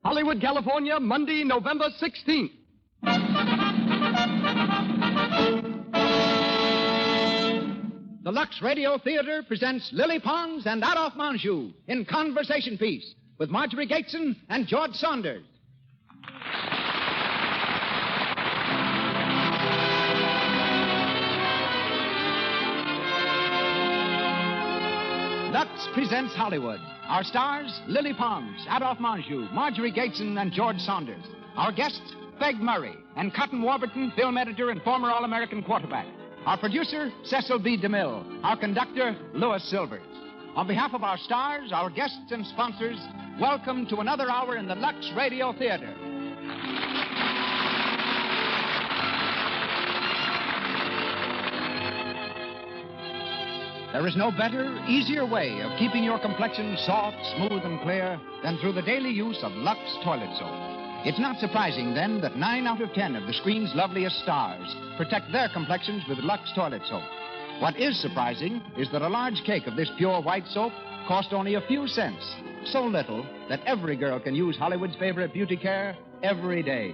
Hollywood, California, Monday, November 16th. The Lux Radio Theater presents Lily Pons and Adolphe Menjou in Conversation Piece with Marjorie Gateson and George Saunders. Lux presents Hollywood. Our stars, Lily Pons, Adolphe Menjou, Marjorie Gateson, and George Saunders. Our guests, Peg Murray, and Cotton Warburton, film editor and former All-American quarterback. Our producer, Cecil B. DeMille. Our conductor, Louis Silvers. On behalf of our stars, our guests, and sponsors, welcome to another hour in the Lux Radio Theater. There is no better, easier way of keeping your complexion soft, smooth, and clear than through the daily use of Lux toilet soap. It's not surprising, then, that 9 out of 10 of the screen's loveliest stars protect their complexions with Lux toilet soap. What is surprising is that a large cake of this pure white soap cost only a few cents, so little that every girl can use Hollywood's favorite beauty care every day.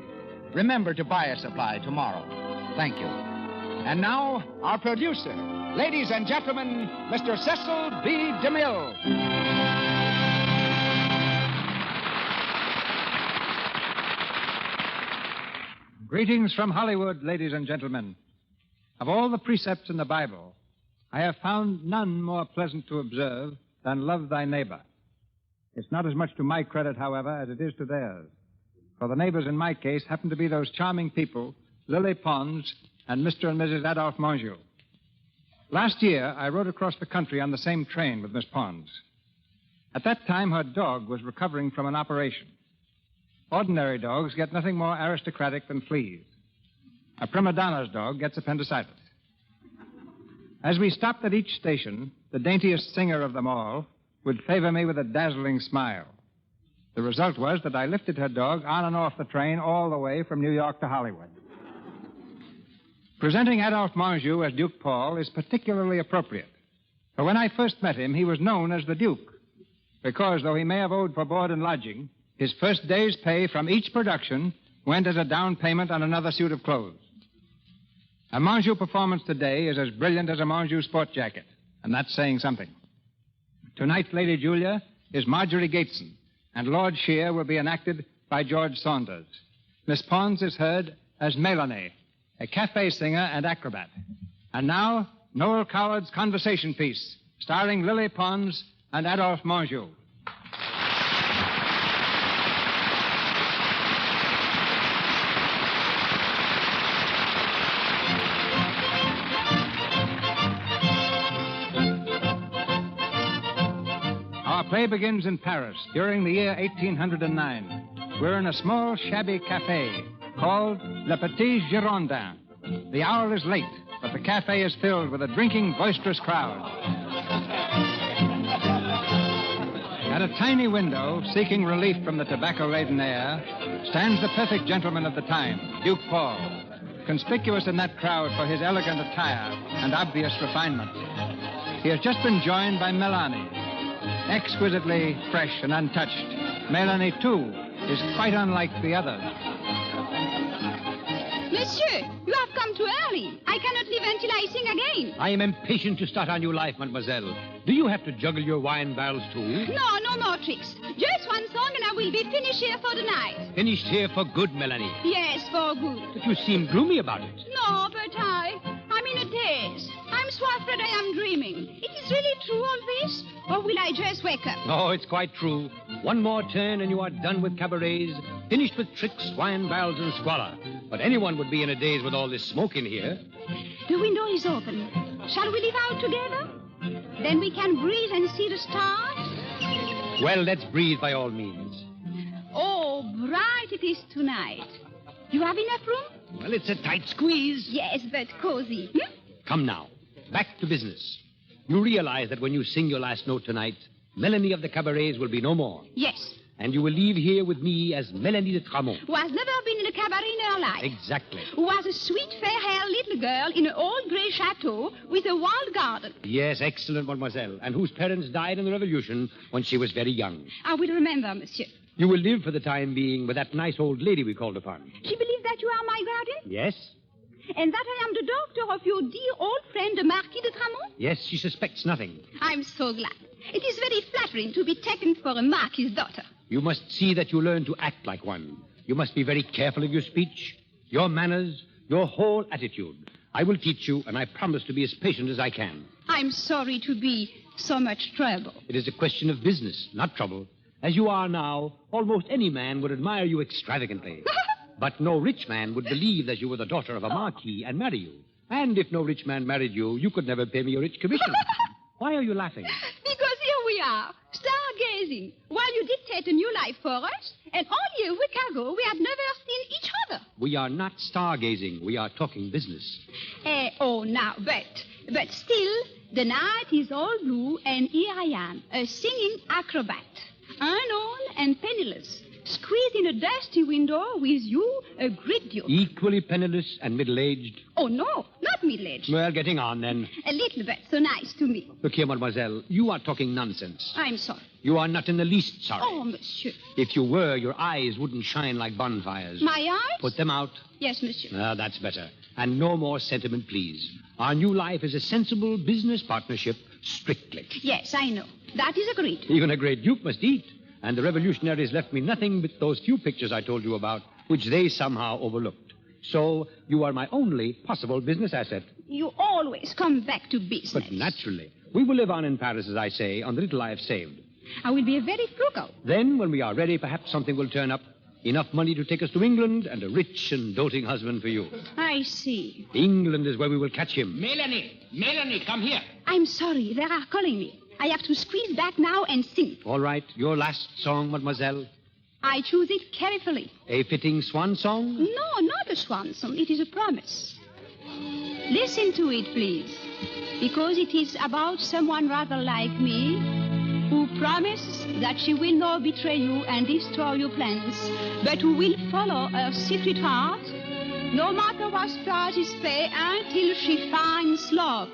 Remember to buy a supply tomorrow. Thank you. And now, our producer. Ladies and gentlemen, Mr. Cecil B. DeMille. Greetings from Hollywood, ladies and gentlemen. Of all the precepts in the Bible, I have found none more pleasant to observe than love thy neighbor. It's not as much to my credit, however, as it is to theirs. For the neighbors in my case happen to be those charming people, Lily Pons and Mr. and Mrs. Adolphe Menjou. Last year, I rode across the country on the same train with Miss Pons. At that time, her dog was recovering from an operation. Ordinary dogs get nothing more aristocratic than fleas. A prima donna's dog gets appendicitis. As we stopped at each station, the daintiest singer of them all would favor me with a dazzling smile. The result was that I lifted her dog on and off the train all the way from New York to Hollywood. Presenting Adolphe Menjou as Duke Paul is particularly appropriate. For when I first met him, he was known as the Duke, because though he may have owed for board and lodging, his first day's pay from each production went as a down payment on another suit of clothes. A Menjou performance today is as brilliant as a Menjou sport jacket, and that's saying something. Tonight, Lady Julia is Marjorie Gateson, and Lord Shear will be enacted by George Saunders. Miss Pons is heard as Melanie, a cafe singer and acrobat. And now, Noel Coward's Conversation Piece, starring Lily Pons and Adolphe Menjou. Our play begins in Paris during the year 1809. We're in a small, shabby cafe called Le Petit Girondin. The hour is late, but the cafe is filled with a drinking, boisterous crowd. At a tiny window, seeking relief from the tobacco-laden air, stands the perfect gentleman of the time, Duke Paul, conspicuous in that crowd for his elegant attire and obvious refinement. He has just been joined by Melanie, exquisitely fresh and untouched. Melanie, too, is quite unlike the others. Monsieur, you have come too early. I cannot leave until I sing again. I am impatient to start our new life, mademoiselle. Do you have to juggle your wine barrels, too? No more tricks. Just one song and I will be finished here for the night. Finished here for good, Melanie? Yes, for good. But you seem gloomy about it. No, but I'm in a daze. I'm so afraid I am dreaming. It is really true, all this? Or will I just wake up? Oh, it's quite true. One more turn and you are done with cabarets, finished with tricks, wine barrels, and squalor. But anyone would be in a daze with all this smoke in here. The window is open. Shall we live out together? Then we can breathe and see the stars. Well, let's breathe by all means. Oh, bright it is tonight. You have enough room? Well, it's a tight squeeze. Yes, but cozy. Come now, back to business. You realize that when you sing your last note tonight, Melanie of the cabarets will be no more. Yes. And you will leave here with me as Melanie de Tramont. Who has never been in a cabaret in her life. Exactly. Who was a sweet, fair-haired little girl in an old grey chateau with a wild garden. Yes, excellent, mademoiselle. And whose parents died in the Revolution when she was very young. I will remember, monsieur. You will live for the time being with that nice old lady we called upon. She believes that you are my guardian? Yes? And that I am the doctor of your dear old friend, the Marquis de Tramont? Yes, she suspects nothing. I'm so glad. It is very flattering to be taken for a Marquis's daughter. You must see that you learn to act like one. You must be very careful of your speech, your manners, your whole attitude. I will teach you, and I promise to be as patient as I can. I'm sorry to be so much trouble. It is a question of business, not trouble. As you are now, almost any man would admire you extravagantly. But no rich man would believe that you were the daughter of a marquis and marry you. And if no rich man married you, you could never pay me a rich commission. Why are you laughing? Because here we are, stargazing, while you dictate a new life for us, and only a week ago we had never seen each other. We are not stargazing. We are talking business. But still, the night is all blue, and here I am, a singing acrobat, unknown and penniless, squeezed in a dusty window with you, a great duke. Equally penniless and middle-aged? Oh, no, not middle-aged. Well, getting on, then. A little bit, so nice to me. Look here, mademoiselle, you are talking nonsense. I'm sorry. You are not in the least sorry. Oh, monsieur. If you were, your eyes wouldn't shine like bonfires. My eyes? Put them out. Yes, monsieur. Ah, that's better. And no more sentiment, please. Our new life is a sensible business partnership, strictly. Yes, I know. That is agreed. Even a great duke must eat. And the revolutionaries left me nothing but those few pictures I told you about, which they somehow overlooked. So you are my only possible business asset. You always come back to business. But naturally. We will live on in Paris, as I say, on the little I have saved. I will be very frugal. Then, when we are ready, perhaps something will turn up. Enough money to take us to England and a rich and doting husband for you. I see. England is where we will catch him. Melanie, come here. I'm sorry. They are calling me. I have to squeeze back now and sing. All right. Your last song, mademoiselle. I choose it carefully. A fitting swan song? No, not a swan song. It is a promise. Listen to it, please. Because it is about someone rather like me who promises that she will not betray you and destroy your plans, but who will follow her secret heart, no matter what price is paid, until she finds love.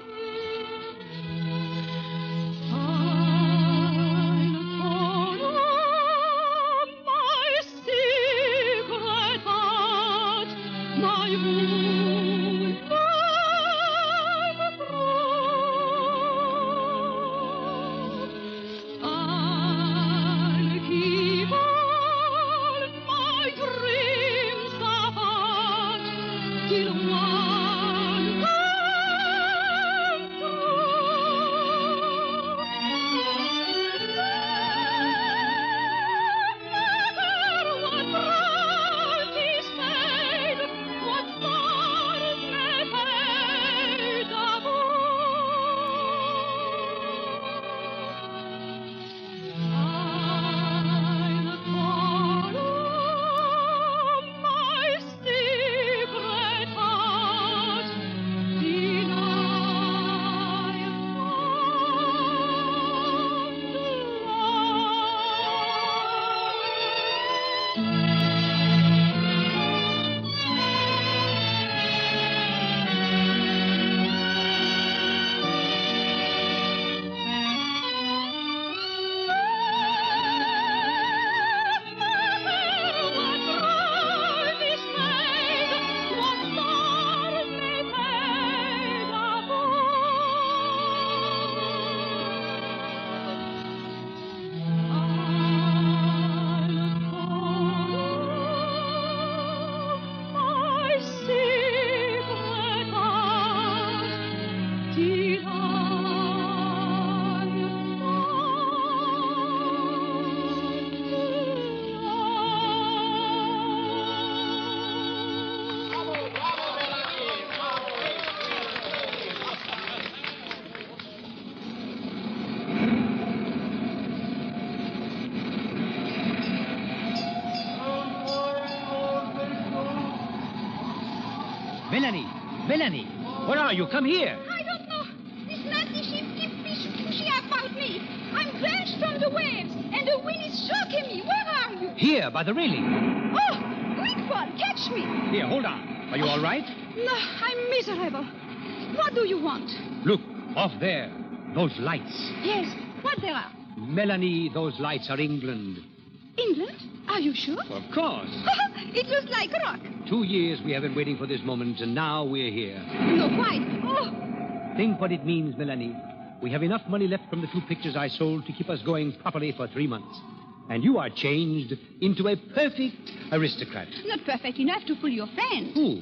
Melanie, where are you? Come here. I don't know. This nasty ship keeps pushing about me. I'm drenched from the waves, and the wind is choking me. Where are you? Here, by the railing. Oh, quick one, catch me. Here, hold on. Are you all right? No, I'm miserable. What do you want? Look, off there. Those lights. Yes, what there are? Melanie, those lights are England. England? Are you sure? Of course. It looks like rock. 2 years we have been waiting for this moment, and now we're here. No, quite. Oh, Think what it means, Melanie. We have enough money left from the 2 pictures I sold to keep us going properly for 3 months. And you are changed into a perfect aristocrat. not perfect enough to fool your friend. Who?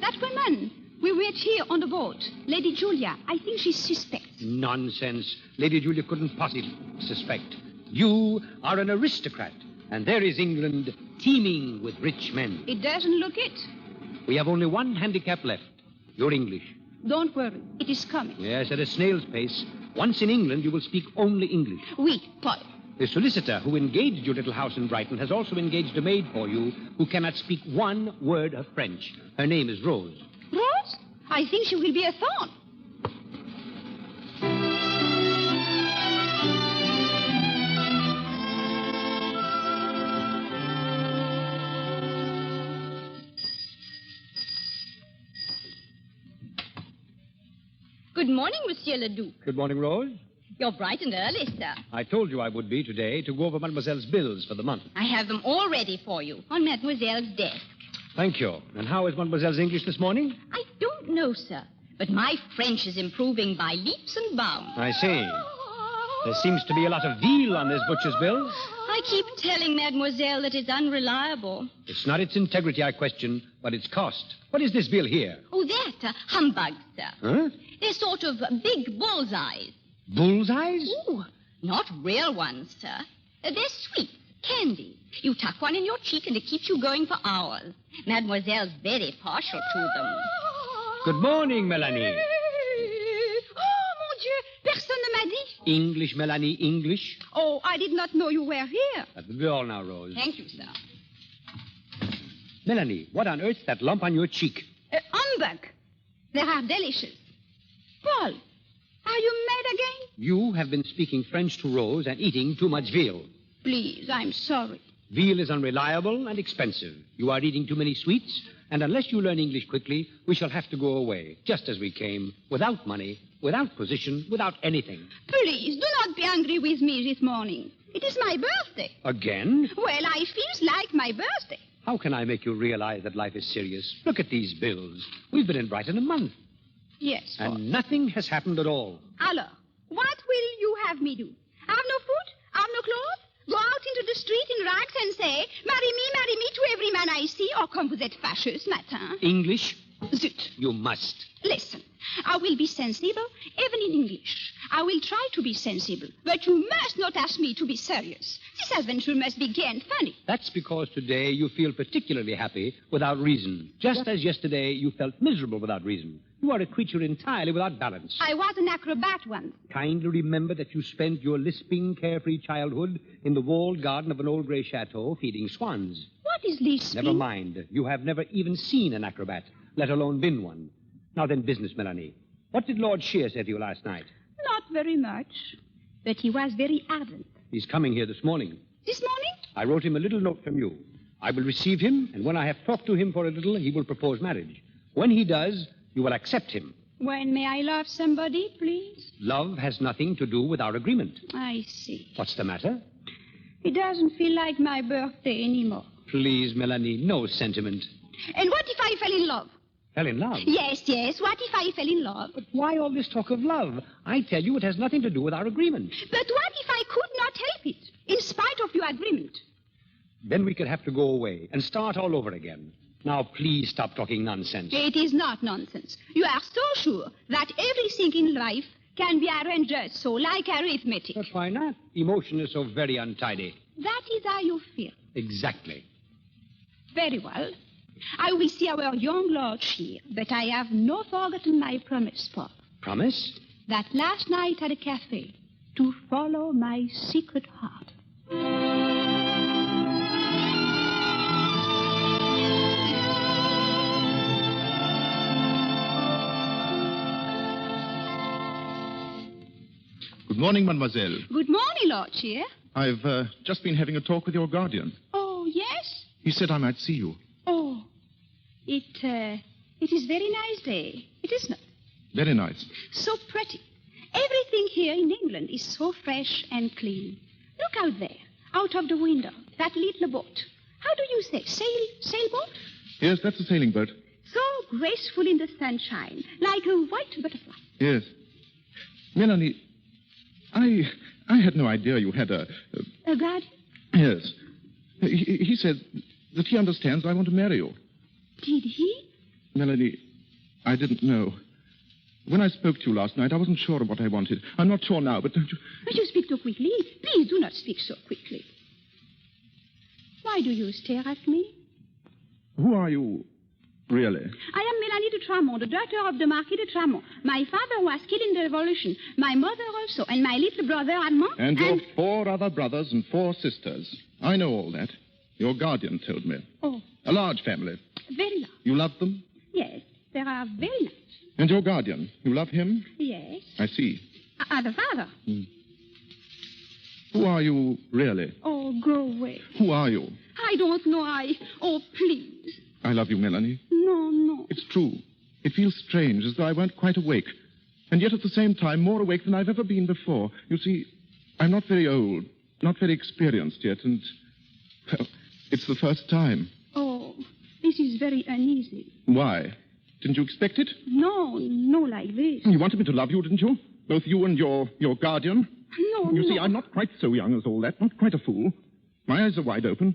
That woman we met here on the boat, Lady Julia. I think she suspects. Nonsense. Lady Julia couldn't possibly suspect. You are an aristocrat, and there is England teeming with rich men. It doesn't look it. We have only one handicap left. You're English. Don't worry. It is coming. Yes, at a snail's pace. Once in England, you will speak only English. Oui, Paul. The solicitor who engaged your little house in Brighton has also engaged a maid for you who cannot speak one word of French. Her name is Rose. Rose? I think she will be a thorn. Good morning, Monsieur le Duc. Good morning, Rose. You're bright and early, sir. I told you I would be today to go over Mademoiselle's bills for the month. I have them all ready for you on Mademoiselle's desk. Thank you. And how is Mademoiselle's English this morning? I don't know, sir, but my French is improving by leaps and bounds. I see. There seems to be a lot of veal on this butcher's bills. I keep telling Mademoiselle that it's unreliable. It's not its integrity I question, but its cost. What is this bill here? Oh, that, humbug, sir. Huh? They're sort of big bullseyes. Bullseyes? Ooh, not real ones, sir. They're sweet, candy. You tuck one in your cheek and it keeps you going for hours. Mademoiselle's very partial to them. Good morning, Melanie. Oh, mon Dieu. Personne ne m'a dit. English, Melanie, English. Oh, I did not know you were here. At the door now, Rose. Thank you, sir. Melanie, what on earth's that lump on your cheek? Humbug. They are delicious. Paul, are you mad again? You have been speaking French to Rose and eating too much veal. Please, I'm sorry. Veal is unreliable and expensive. You are eating too many sweets, and unless you learn English quickly, we shall have to go away, just as we came, without money, without position, without anything. Please, do not be angry with me this morning. It is my birthday. Again? Well, I feel like my birthday. How can I make you realize that life is serious? Look at these bills. We've been in Brighton a month, Yes, Paul. and nothing has happened at all. Alors, what will you have me do? Have no food? Have no clothes? Go out into the street in rags and say, marry me to every man I see, or comme vous êtes fâcheux ce matin. English? Zut. You must. Listen, I will be sensible, even in English. I will try to be sensible, but you must not ask me to be serious. This adventure must be gay and funny. That's because today you feel particularly happy without reason, just as yesterday you felt miserable without reason. You are a creature entirely without balance. I was an acrobat once. Kindly remember that you spent your lisping, carefree childhood in the walled garden of an old gray chateau feeding swans. What is this? Never mind. You have never even seen an acrobat, let alone been one. Now then, business, Melanie. What did Lord Shear say to you last night? Not very much, but he was very ardent. He's coming here this morning. This morning? I wrote him a little note from you. I will receive him, and when I have talked to him for a little, he will propose marriage. When he does, you will accept him. When may I love somebody, please? Love has nothing to do with our agreement. I see. What's the matter? It doesn't feel like my birthday anymore. Please, Melanie, no sentiment. And what if I fell in love? Fell in love? Yes. What if I fell in love? But why all this talk of love? I tell you it has nothing to do with our agreement. But what if I could not help it, in spite of your agreement? Then we could have to go away and start all over again. Now, please stop talking nonsense. It is not nonsense. You are so sure that everything in life can be arranged just so, like arithmetic. But why not? Emotion is so very untidy. That is how you feel. Exactly. Very well. I will see our young Lord Shear, but I have not forgotten my promise, Paul. Promise? That last night at a cafe, to follow my secret heart. Good morning, mademoiselle. Good morning, Lord Shear. I've just been having a talk with your guardian. Oh, yes? He said I might see you. Oh, it is very nice day. It is not. Very nice. So pretty. Everything here in England is so fresh and clean. Look out there. out of the window. That little boat. How do you say? Sailboat? Yes, that's a sailing boat. So graceful in the sunshine, like a white butterfly. Yes. Melanie, I had no idea you had a guardian? Yes. He said that he understands I want to marry you. Did he? Melanie, I didn't know. When I spoke to you last night, I wasn't sure of what I wanted. I'm not sure now, but don't you... But you speak too quickly. Please do not speak so quickly. Why do you stare at me? Who are you, really? I am Melanie de Tramont, the daughter of the Marquis de Tramont. My father was killed in the Revolution. My mother also, and my little brother Armand. And your 4 other brothers and 4 sisters. I know all that. Your guardian told me. Oh. A large family. Very large. You love them? Yes, they are very large. And your guardian, you love him? Yes. I see. The father. Who are you, really? Oh, go away. Who are you? I don't know. Oh, please. I love you, Melanie. No. It's true. It feels strange, as though I weren't quite awake. And yet at the same time, more awake than I've ever been before. You see, I'm not very old, not very experienced yet, and... Well, it's the first time. Oh, this is very uneasy. Why? Didn't you expect it? No, like this. You wanted me to love you, didn't you? Both you and your guardian? No, You see, I'm not quite so young as all that, not quite a fool. My eyes are wide open.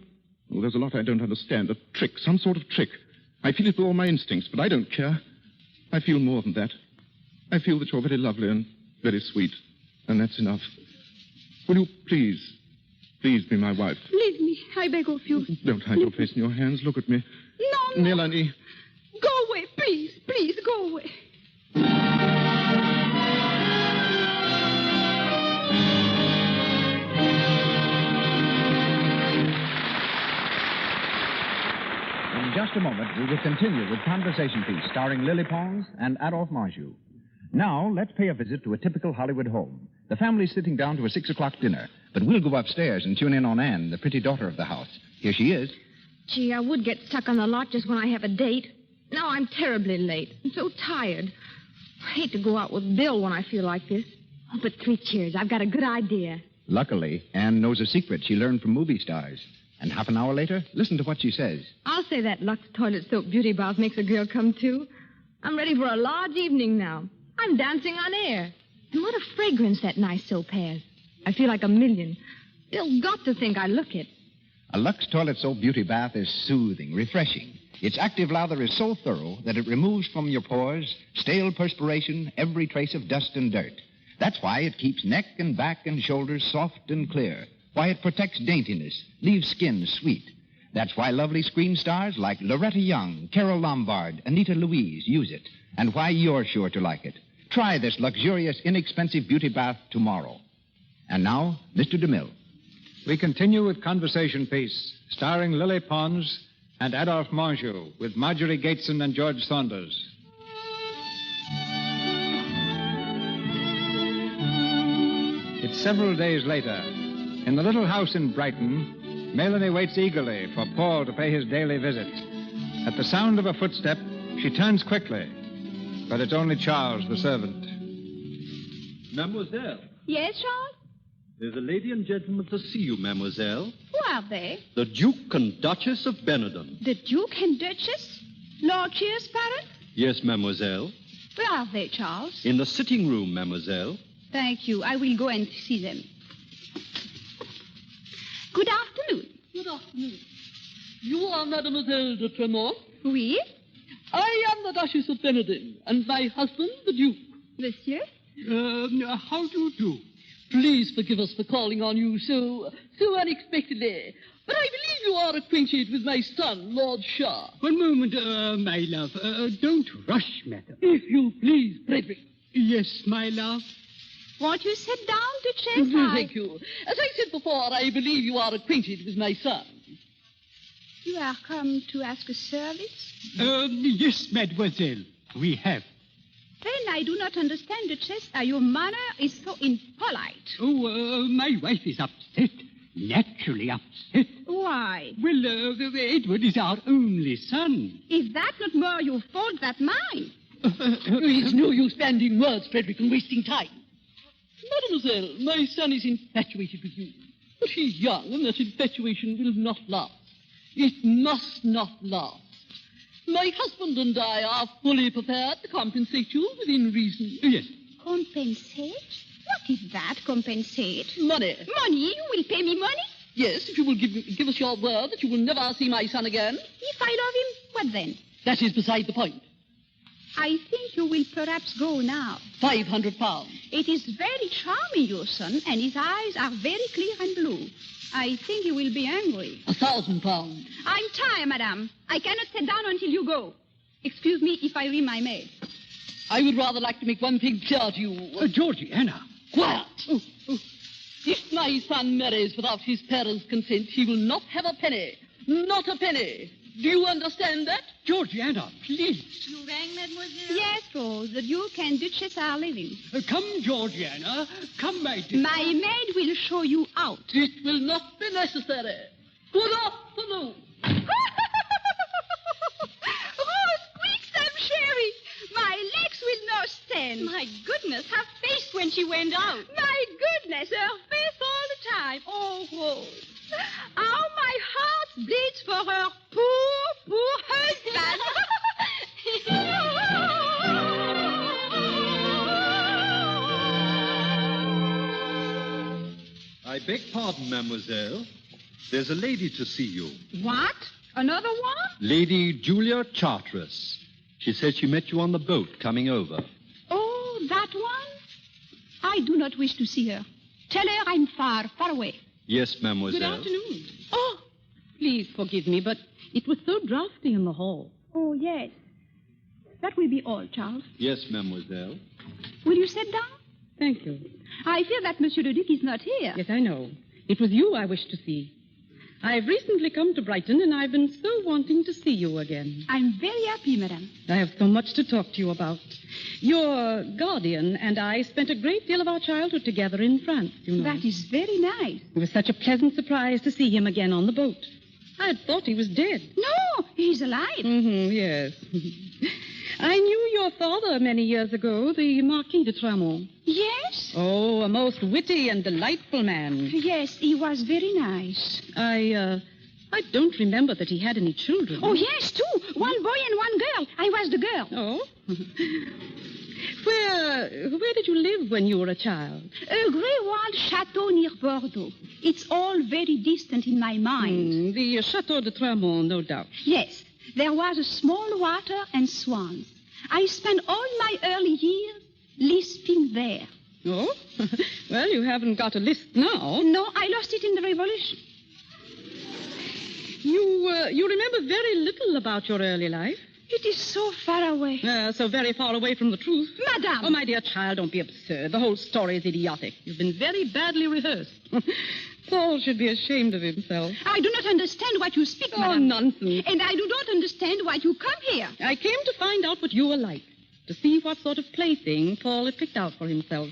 Oh, there's a lot I don't understand. A trick, some sort of trick. I feel it with all my instincts, but I don't care. I feel more than that. I feel that you're very lovely and very sweet, and that's enough. Will you please be my wife? Leave me, I beg of you. Don't hide your face in your hands. Look at me. No. Melanie. Go away, please, go away. In just a moment, we will continue with Conversation Piece, starring Lily Pons and Adolphe Menjou. Now, let's pay a visit to a typical Hollywood home. The family's sitting down to a 6 o'clock dinner, but we'll go upstairs and tune in on Anne, the pretty daughter of the house. Here she is. Gee, I would get stuck on the lot just when I have a date. Now I'm terribly late. I'm so tired. I hate to go out with Bill when I feel like this. Oh, but 3 cheers. I've got a good idea. Luckily, Anne knows a secret she learned from movie stars. And half an hour later, listen to what she says. I'll say that Lux toilet soap beauty bath makes a girl come to. I'm ready for a large evening now. I'm dancing on air. And what a fragrance that nice soap has. I feel like a million. They'll got to think I look it. A Lux toilet soap beauty bath is soothing, refreshing. Its active lather is so thorough that it removes from your pores stale perspiration, every trace of dust and dirt. That's why it keeps neck and back and shoulders soft and clear. Why it protects daintiness, leaves skin sweet. That's why lovely screen stars like Loretta Young, Carol Lombard, Anita Louise use it. And why you're sure to like it. Try this luxurious, inexpensive beauty bath tomorrow. And now, Mr. DeMille. We continue with Conversation Piece, starring Lily Pons and Adolphe Menjou, with Marjorie Gateson and George Saunders. It's several days later. In the little house in Brighton, Melanie waits eagerly for Paul to pay his daily visit. At the sound of a footstep, she turns quickly. But it's only Charles, the servant. Mademoiselle. Yes, Charles? There's a lady and gentleman to see you, mademoiselle. Who are they? The Duke and Duchess of Benetton. The Duke and Duchess? Lord Cheer's parents? Yes, mademoiselle. Where are they, Charles? In the sitting room, mademoiselle. Thank you. I will go and see them. Good afternoon. Good afternoon. You are Mademoiselle de Tremont? Oui? I am the Duchess of Benetton, and my husband, the Duke. Monsieur? How do you do? Please forgive us for calling on you so unexpectedly. But I believe you are acquainted with my son, Lord Shah. One moment, my love. Don't rush, madam. If you please, Frederick. Yes, my love. Won't you sit down, Duchess? Thank you. As I said before, I believe you are acquainted with my son. You are come to ask a service? Yes, mademoiselle. We have. Then I do not understand, Duchess. Your manner is so impolite. Oh, my wife is upset. Naturally upset. Why? Well, Edward is our only son. Is that not more your fault than mine? It's no use bandying words, Frederick, and wasting time. Mademoiselle, my son is infatuated with you. But he's young, and that infatuation will not last. It must not last. My husband and I are fully prepared to compensate you within reason. Yes. Compensate? What is that, compensate? Money. Money? You will pay me money? Yes, if you will give us your word that you will never see my son again. If I love him, what then? That is beside the point. I think you will perhaps go now. £500. It is very charming, your son, and his eyes are very clear and blue. I think you will be angry. £1,000. I'm tired, madame. I cannot sit down until you go. Excuse me if I ring my maid. I would rather like to make one thing clear to you. Georgiana. Quiet. If my son marries without his parents' consent, he will not have a penny. Not a penny. Do you understand that? Georgiana, please. You rang, mademoiselle? Yes, Rose. The Duke and Duchess are leaving. Come, Georgiana. Come, my dear. My maid will show you out. It will not be necessary. Good afternoon. Rose, quick, some sherry. My legs will not stand. My goodness, her face when she went out. My goodness, her face all the time. Oh, Rose. How my heart bleeds for her poor husband. I beg pardon, mademoiselle. There's a lady to see you. What? Another one? Lady Julia Charteris. She says she met you on the boat coming over. Oh, that one? I do not wish to see her. Tell her I'm far away. Yes, mademoiselle. Good afternoon. Oh, please forgive me, but it was so drafty in the hall. Oh, yes. That will be all, Charles. Yes, mademoiselle. Will you sit down? Thank you. I fear that Monsieur le Duc is not here. Yes, I know. It was you I wished to see. I've recently come to Brighton, and I've been so wanting to see you again. I'm very happy, madame. I have so much to talk to you about. Your guardian and I spent a great deal of our childhood together in France, you know. That is very nice. It was such a pleasant surprise to see him again on the boat. I had thought he was dead. No, he's alive. Yes. I knew your father many years ago, the Marquis de Tramont. Yes? Oh, a most witty and delightful man. Yes, he was very nice. I don't remember that he had any children. Oh, yes, two. One boy and one girl. I was the girl. Oh? Where did you live when you were a child? A grey walled chateau near Bordeaux. It's all very distant in my mind. The Chateau de Tramont, no doubt. Yes. There was a small water and swans. I spent all my early years lisping there. Oh? Well, you haven't got a lisp now. No, I lost it in the Revolution. You remember very little about your early life? It is so far away. So very far away from the truth. Madame! Oh, my dear child, don't be absurd. The whole story is idiotic. You've been very badly rehearsed. Paul should be ashamed of himself. I do not understand what you speak, madame. Oh, nonsense. And I do not understand why you come here. I came to find out what you were like, to see what sort of plaything Paul had picked out for himself.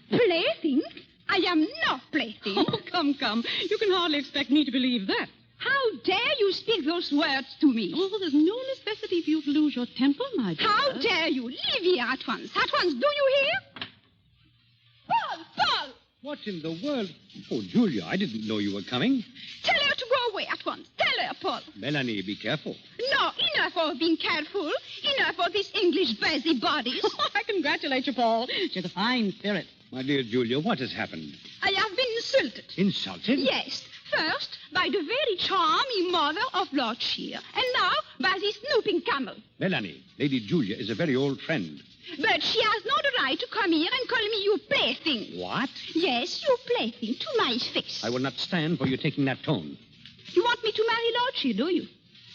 Plaything? I am no plaything. Oh, come. You can hardly expect me to believe that. How dare you speak those words to me? Oh, there's no necessity for you to lose your temper, my dear. How dare you? Leave here at once. At once. Do you hear? Paul! What in the world? Oh, Julia, I didn't know you were coming. Tell her to go away at once. Tell her, Paul. Melanie, be careful. No, enough of being careful. Enough of these English busybodies. I congratulate you, Paul. She has a fine spirit. My dear Julia, what has happened? I have been insulted. Insulted? Yes. First, by the very charming mother of Lord Shear, and now by this snooping camel. Melanie, Lady Julia is a very old friend. But she has not a right to come here and call me your plaything. What? Yes, your plaything, to my face. I will not stand for you taking that tone. You want me to marry Lord Shear, do you?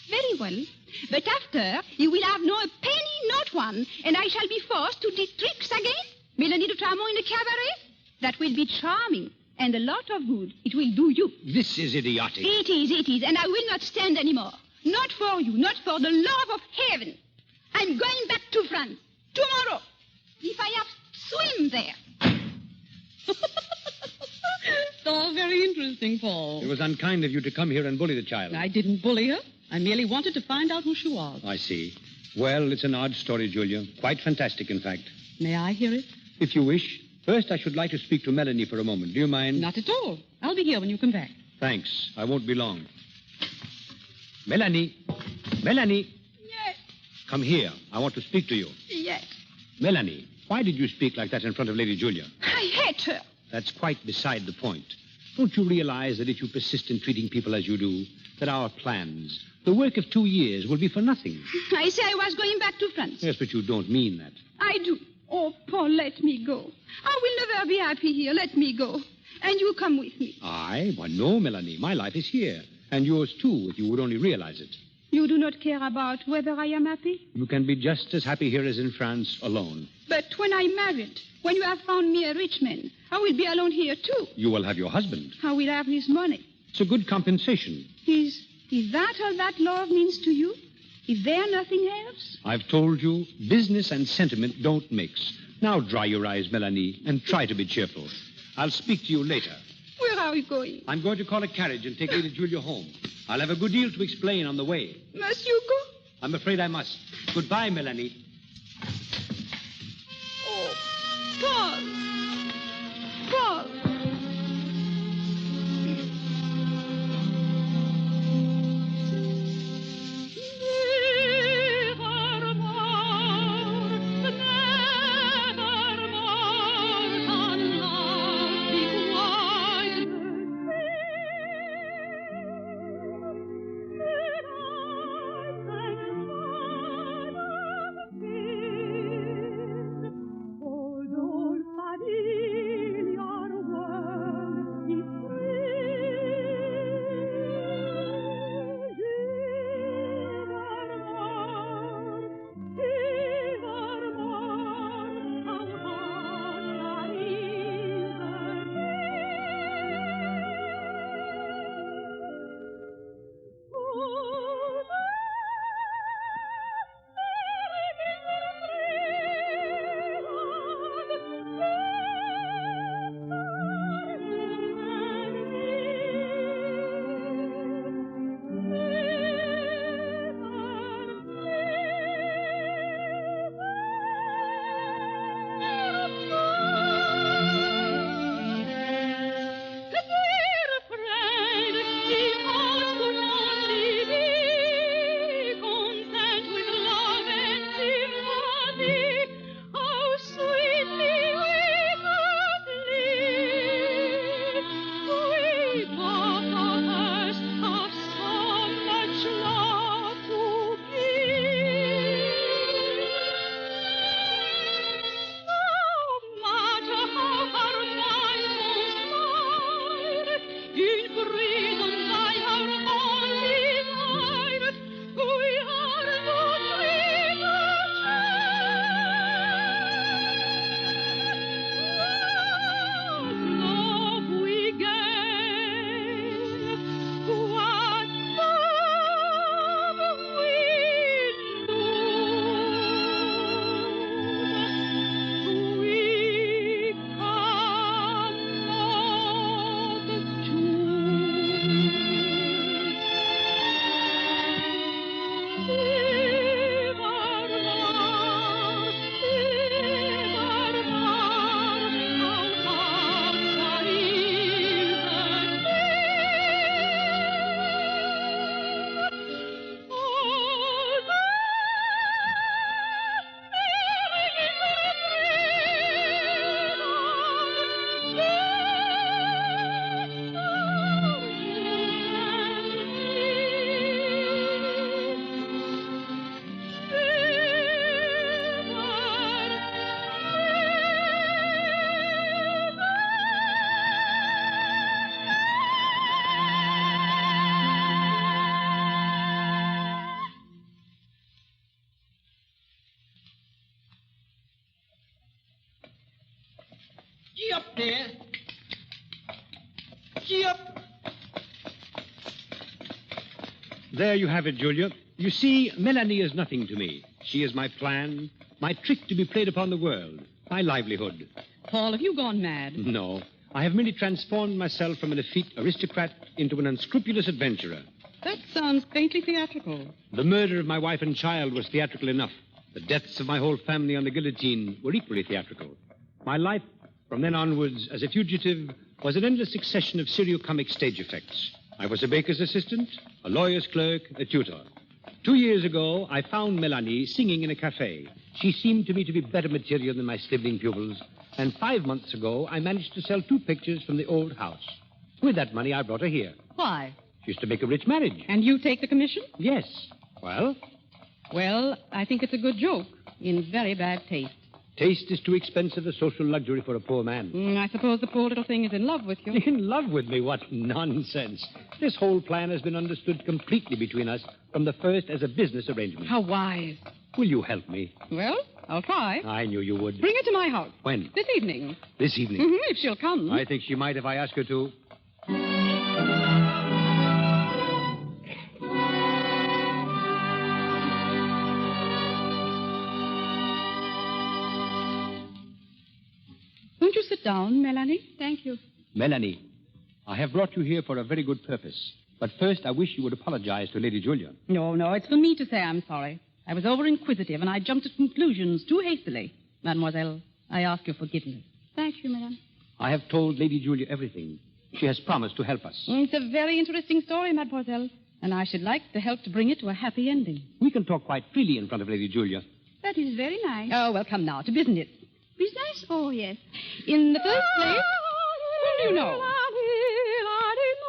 Very well. But after, you will have no penny, not one, and I shall be forced to do tricks again. Melanie de Tramont in a cabaret? That will be charming. And a lot of good. It will do you. This is idiotic. It is. And I will not stand anymore. Not for you, not for the love of heaven. I'm going back to France. Tomorrow. If I have to swim there. It's all very interesting, Paul. It was unkind of you to come here and bully the child. I didn't bully her. I merely wanted to find out who she was. I see. Well, it's an odd story, Julia. Quite fantastic, in fact. May I hear it? If you wish. First, I should like to speak to Melanie for a moment. Do you mind? Not at all. I'll be here when you come back. Thanks. I won't be long. Melanie. Melanie. Yes. Come here. I want to speak to you. Yes. Melanie, why did you speak like that in front of Lady Julia? I hate her. That's quite beside the point. Don't you realize that if you persist in treating people as you do, that our plans, the work of 2 years, will be for nothing? I say I was going back to France. Yes, but you don't mean that. I do. Oh, Paul, let me go. I will never be happy here. Let me go. And you come with me. I? Why, no, Melanie. My life is here. And yours, too, if you would only realize it. You do not care about whether I am happy? You can be just as happy here as in France, alone. But when I'm married, when you have found me a rich man, I will be alone here, too. You will have your husband. I will have his money. It's a good compensation. Is that all that love means to you? Is there nothing else? I've told you, business and sentiment don't mix. Now dry your eyes, Melanie, and try to be cheerful. I'll speak to you later. Where are you going? I'm going to call a carriage and take Lady Julia home. I'll have a good deal to explain on the way. Must you go? I'm afraid I must. Goodbye, Melanie. Oh, Paul. Paul. Gee up there. Gee up. There you have it, Julia. You see, Melanie is nothing to me. She is my plan, my trick to be played upon the world, my livelihood. Paul, have you gone mad? No. I have merely transformed myself from an effete aristocrat into an unscrupulous adventurer. That sounds faintly theatrical. The murder of my wife and child was theatrical enough. The deaths of my whole family on the guillotine were equally theatrical. My life From then onwards, as a fugitive, was an endless succession of seriocomic stage effects. I was a baker's assistant, a lawyer's clerk, a tutor. 2 years ago, I found Melanie singing in a cafe. She seemed to me to be better material than my sniveling pupils. And 5 months ago, I managed to sell 2 pictures from the old house. With that money, I brought her here. Why? She's to make a rich marriage. And you take the commission? Yes. Well? Well, I think it's a good joke, in very bad taste. Taste is too expensive a social luxury for a poor man. I suppose the poor little thing is in love with you. In love with me? What nonsense. This whole plan has been understood completely between us from the first as a business arrangement. How wise. Will you help me? Well, I'll try. I knew you would. Bring her to my house. When? This evening. This evening? If she'll come. I think she might if I ask her to. Won't you sit down, Melanie? Thank you. Melanie, I have brought you here for a very good purpose. But first, I wish you would apologize to Lady Julia. No, it's for me to say I'm sorry. I was over-inquisitive, and I jumped at conclusions too hastily. Mademoiselle, I ask your forgiveness. Thank you, madame. I have told Lady Julia everything. She has promised to help us. It's a very interesting story, mademoiselle, and I should like to help to bring it to a happy ending. We can talk quite freely in front of Lady Julia. That is very nice. Oh, well, come now, to business. Business? Oh, yes. In the first place, who do you know?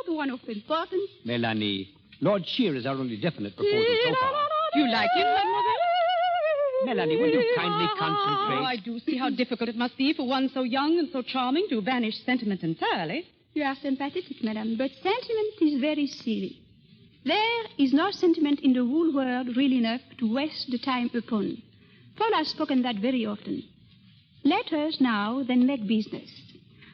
Not one of importance. Melanie, Lord Shear is our only definite proposal so far. Do you like him, mademoiselle? Melanie, will you kindly concentrate? Oh, I do see how difficult it must be for one so young and so charming to banish sentiment entirely. You are sympathetic, madame, but sentiment is very silly. There is no sentiment in the whole world real enough to waste the time upon. Paul has spoken that very often. Let us now then make business.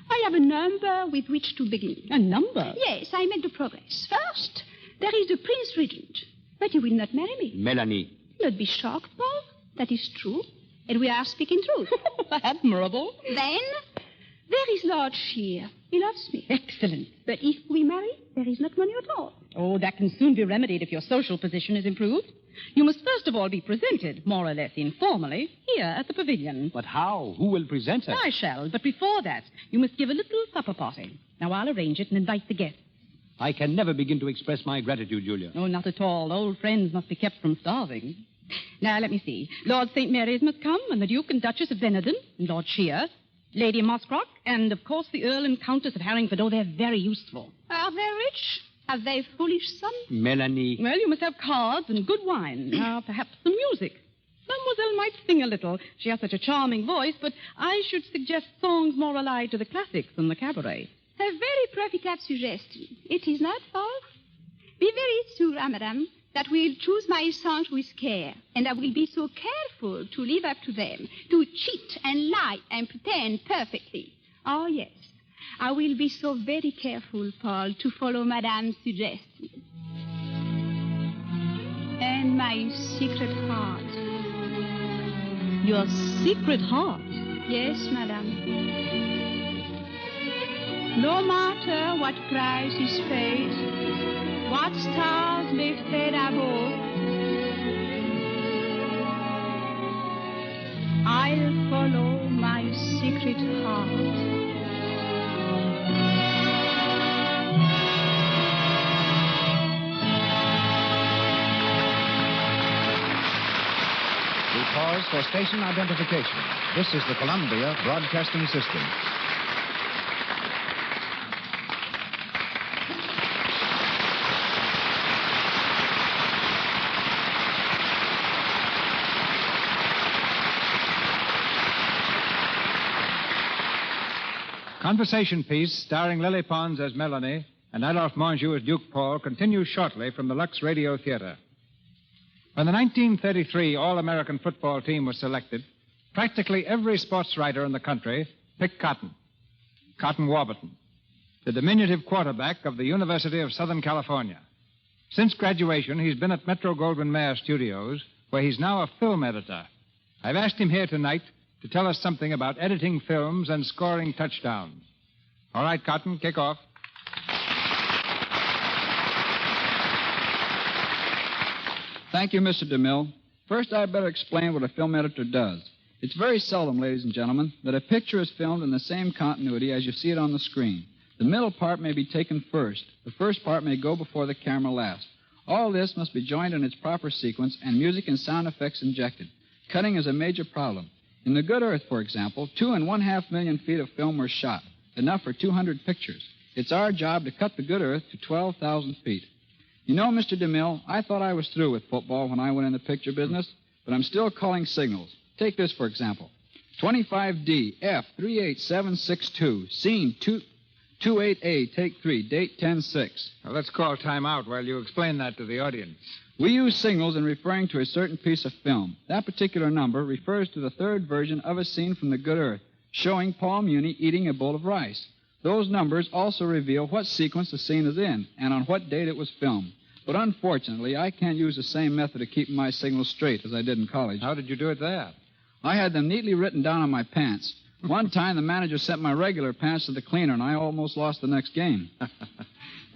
I have a number with which to begin. A number? Yes, I make the progress. First, there is the Prince Regent. But you will not marry me. Melanie. Not be shocked, Paul. That is true. And we are speaking truth. Admirable. Then, there is Lord Shear. He loves me. Excellent. But if we marry, there is not money at all. Oh, that can soon be remedied if your social position is improved. You must first of all be presented, more or less informally, here at the pavilion. But how? Who will present her? I shall, but before that, you must give a little supper party. Now, I'll arrange it and invite the guests. I can never begin to express my gratitude, Julia. Oh, not at all. Old friends must be kept from starving. Now, let me see. Lord St. Mary's must come, and the Duke and Duchess of Benenden, and Lord Shear, Lady Mosscroft, and, of course, the Earl and Countess of Harringford. Oh, they're very useful. Are they rich? Have they foolish sons? Melanie. Well, you must have cards and good wine. Perhaps some music. Mademoiselle might sing a little. She has such a charming voice, but I should suggest songs more allied to the classics than the cabaret. A very profitable suggestion. It is not false. Be very sure, madame, that we'll choose my songs with care, and I will be so careful to live up to them, to cheat and lie and pretend perfectly. Oh, yes. I will be so very careful, Paul, to follow Madame's suggestion. And my secret heart. Your secret heart? Yes, Madame. No matter what price is paid, what stars may fade above, I'll follow my secret heart. Pause for station identification. This is the Columbia Broadcasting System. Conversation piece starring Lily Pons as Melanie and Adolphe Menjou as Duke Paul continues shortly from the Lux Radio Theater. When the 1933 All-American football team was selected, practically every sports writer in the country picked Cotton Warburton, the diminutive quarterback of the University of Southern California. Since graduation, he's been at Metro-Goldwyn-Mayer Studios, where he's now a film editor. I've asked him here tonight to tell us something about editing films and scoring touchdowns. All right, Cotton, kick off. Thank you, Mr. DeMille. First, I'd better explain what a film editor does. It's very seldom, ladies and gentlemen, that a picture is filmed in the same continuity as you see it on the screen. The middle part may be taken first. The first part may go before the camera last. All this must be joined in its proper sequence and music and sound effects injected. Cutting is a major problem. In The Good Earth, for example, 2.5 million feet of film were shot, enough for 200 pictures. It's our job to cut The Good Earth to 12,000 feet. You know, Mr. DeMille, I thought I was through with football when I went in the picture business, but I'm still calling signals. Take this, for example. 25D, F, 38762, scene 28A, take 3, date 10-6. Well, let's call time out while you explain that to the audience. We use signals in referring to a certain piece of film. That particular number refers to the third version of a scene from The Good Earth, showing Paul Muni eating a bowl of rice. Those numbers also reveal what sequence the scene is in and on what date it was filmed. But unfortunately, I can't use the same method of keeping my signals straight as I did in college. How did you do it there? I had them neatly written down on my pants. One time, the manager sent my regular pants to the cleaner, and I almost lost the next game.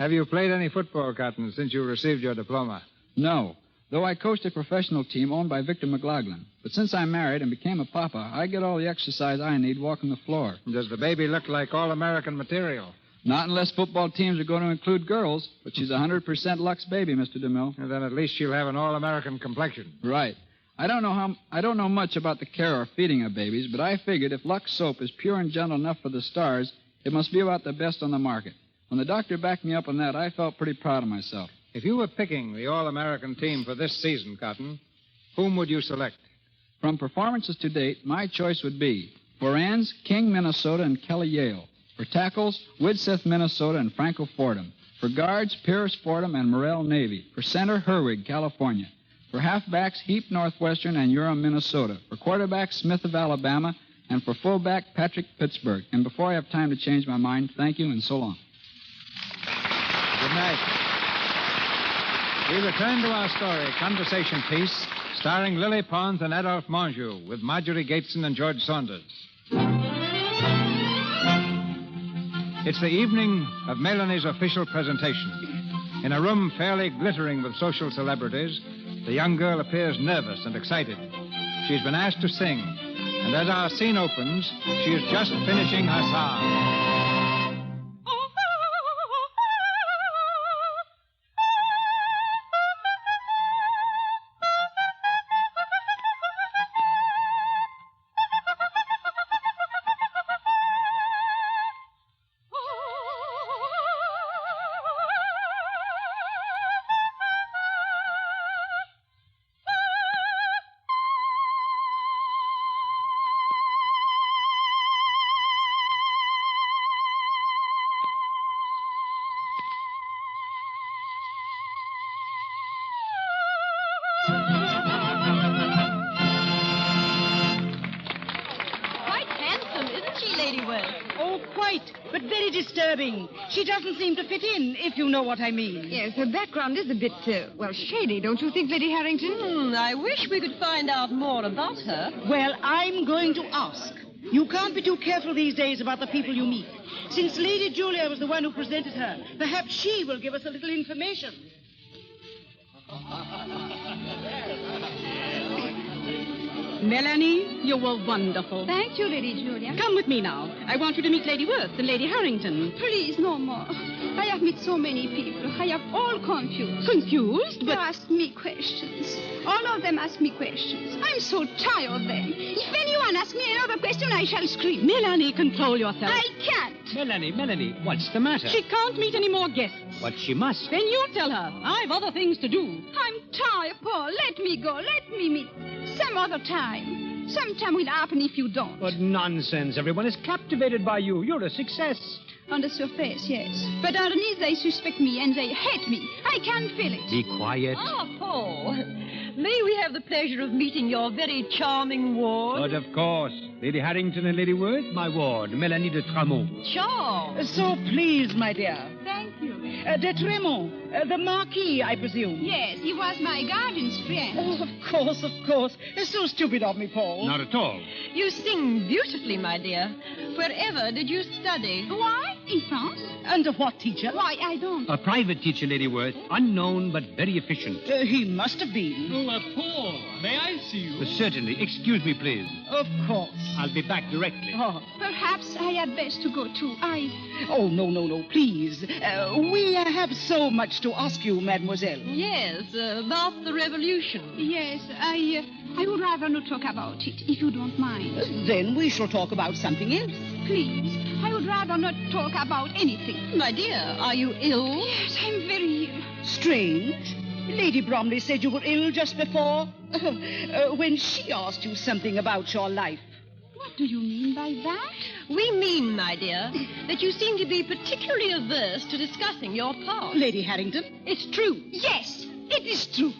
Have you played any football, Cotton, since you received your diploma? No, though I coached a professional team owned by Victor McLaughlin. But since I married and became a papa, I get all the exercise I need walking the floor. Does the baby look like all-American material? Not unless football teams are going to include girls, but she's 100% Lux baby, Mr. DeMille. And then at least she'll have an all-American complexion. Right. I don't know much about the care or feeding of babies, but I figured if Lux soap is pure and gentle enough for the stars, it must be about the best on the market. When the doctor backed me up on that, I felt pretty proud of myself. If you were picking the all-American team for this season, Cotton, whom would you select? From performances to date, my choice would be for ends, King, Minnesota, and Kelly Yale. For tackles, Widsith, Minnesota, and Franco Fordham. For guards, Pierce Fordham and Morrell Navy. For center, Herwig, California. For halfbacks, Heap, Northwestern, and Urim, Minnesota. For quarterbacks, Smith of Alabama. And for fullback, Patrick, Pittsburgh. And before I have time to change my mind, thank you and so long. Good night. We return to our story, Conversation Piece, starring Lily Pons and Adolphe Menjou, with Marjorie Gateson and George Saunders. It's the evening of Melanie's official presentation. In a room fairly glittering with social celebrities, the young girl appears nervous and excited. She's been asked to sing, and as our scene opens, she is just finishing her song. But very disturbing. She doesn't seem to fit in, if you know what I mean. Yes, her background is a bit, shady, don't you think, Lady Harrington? I wish we could find out more about her. Well, I'm going to ask. You can't be too careful these days about the people you meet. Since Lady Julia was the one who presented her, perhaps she will give us a little information. Melanie, you were wonderful. Thank you, Lady Julia. Come with me now. I want you to meet Lady Worth and Lady Harrington. Please, no more. I have met so many people. I am all confused. Confused? But... They ask me questions. All of them ask me questions. I'm so tired of them. If anyone asks me another question, I shall scream. Melanie, control yourself. I can't. Melanie, what's the matter? She can't meet any more guests. But she must. Then you tell her. I've other things to do. I'm tired, Paul. Let me go. Let me meet. Some other time. Sometime will happen if you don't. But nonsense. Everyone is captivated by you. You're a success. On the surface, yes. But underneath, they suspect me and they hate me. I can feel it. Be quiet. Ah, Paul. May we have the pleasure of meeting your very charming ward? But of course. Lady Harrington and Lady Worth, my ward, Melanie de Tramont. Charles. So pleased, my dear. Thank you. De Tremont, the Marquis, I presume. Yes, he was my guardian's friend. Oh, of course. It's so stupid of me, Paul. Not at all. You sing beautifully, my dear. Wherever did you study? Why? In France? Under what teacher? Why, I don't. A private teacher, Lady Worth. Unknown, but very efficient. He must have been. Oh, Paul, may I see you? Certainly. Excuse me, please. Of course. I'll be back directly. Oh. Perhaps I had best to go, too. Oh, no, please. We have so much to ask you, mademoiselle. Yes, about the revolution. Yes, I would rather not talk about it, if you don't mind. Then we shall talk about something else. Please, I would rather not talk about anything. My dear, are you ill? Yes, I'm very ill. Strange. Lady Bromley said you were ill just before, when she asked you something about your life. What do you mean by that? We mean, my dear, that you seem to be particularly averse to discussing your past. Lady Harrington? It's true. Yes, it is true.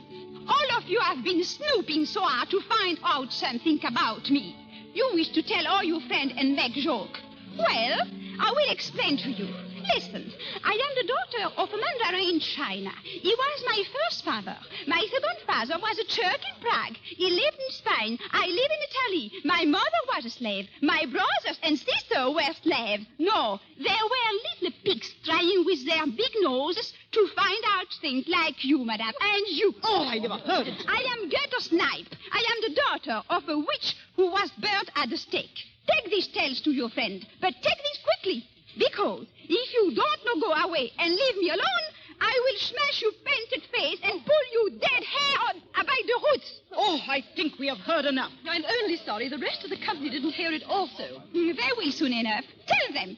All of you have been snooping so hard to find out something about me. You wish to tell all your friends and make joke. Well, I will explain to you. Listen, I am the daughter of a mandarin in China. He was my first father. My second father was a Turk in Prague. He lived in Spain. I live in Italy. My mother was a slave. My brothers and sisters were slaves. No, they were little pigs trying with their big noses to find out things like you, madame, and you. Oh, I never heard it. I am Gateson. I am the daughter of a witch who was burnt at the stake. Take these tales to your friend, but take this quickly. Because if you don't now go away and leave me alone, I will smash your painted face and pull you dead hair by the roots. Oh, I think we have heard enough. I'm only sorry the rest of the company didn't hear it also. They will soon enough. Tell them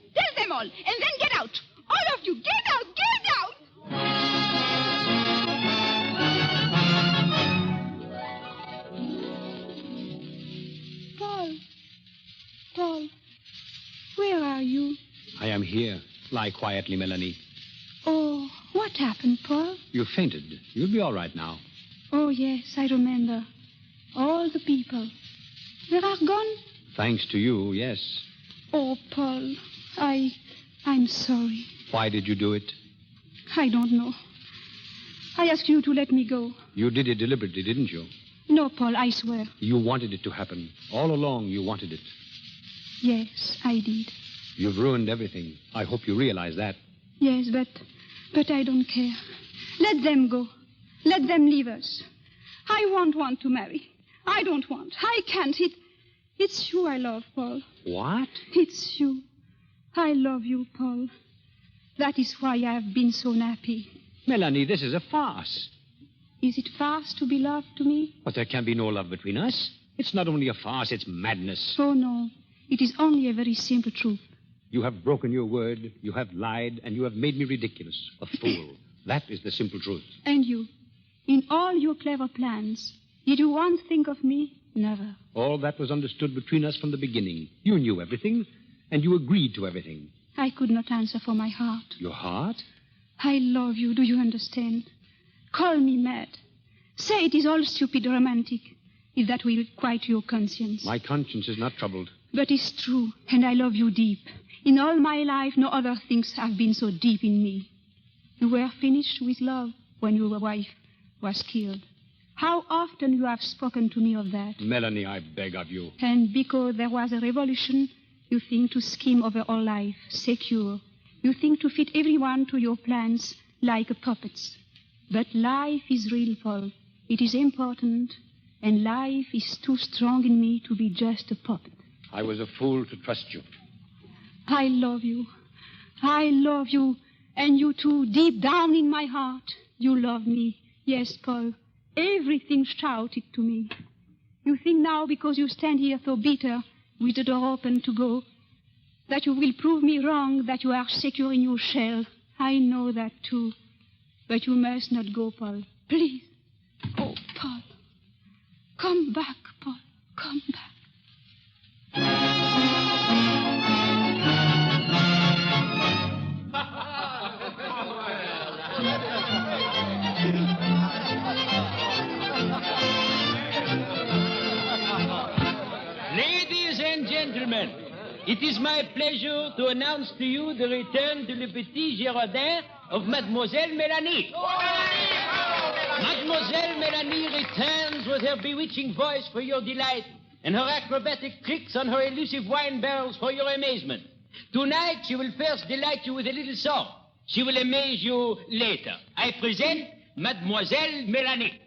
all, and then get out. All of you, get out, get out! Paul, where are you? I am here. Lie quietly, Melanie. Oh, what happened, Paul? You fainted. You'll be all right now. Oh, yes, I remember. All the people. They are gone? Thanks to you, yes. Oh, Paul, I'm sorry. Why did you do it? I don't know. I asked you to let me go. You did it deliberately, didn't you? No, Paul, I swear. You wanted it to happen. All along, you wanted it. Yes, I did. You've ruined everything. I hope you realize that. Yes, but I don't care. Let them go. Let them leave us. I won't want to marry. I don't want. I can't. It's you I love, Paul. What? It's you. I love you, Paul. That is why I have been so nappy. Melanie, this is a farce. Is it farce to be loved to me? But there can be no love between us. It's not only a farce, it's madness. Oh, no. It is only a very simple truth. You have broken your word, you have lied, and you have made me ridiculous, a fool. That is the simple truth. And you, in all your clever plans, did you once think of me? Never. All that was understood between us from the beginning. You knew everything, and you agreed to everything. I could not answer for my heart. Your heart? I love you, do you understand? Call me mad. Say it is all stupid romantic, if that will quiet your conscience. My conscience is not troubled. But it's true, and I love you deep. In all my life, no other things have been so deep in me. You were finished with love when your wife was killed. How often you have spoken to me of that. Melanie, I beg of you. And because there was a revolution, you think to scheme over all life, secure. You think to fit everyone to your plans like puppets. But life is real, Paul. It is important, and life is too strong in me to be just a puppet. I was a fool to trust you. I love you. I love you. And you too, deep down in my heart, you love me. Yes, Paul. Everything shouted to me. You think now, because you stand here so bitter, with the door open to go, that you will prove me wrong, that you are secure in your shell. I know that too. But you must not go, Paul. Please. Oh, Paul. Come back, Paul. Come back. Ladies and gentlemen, it is my pleasure to announce to you the return to le petit Girardin of Mademoiselle Melanie. Mademoiselle Melanie returns with her bewitching voice for your delight and her acrobatic tricks on her elusive wine barrels for your amazement. Tonight, she will first delight you with a little song. She will amaze you later. I present Mademoiselle Melanie.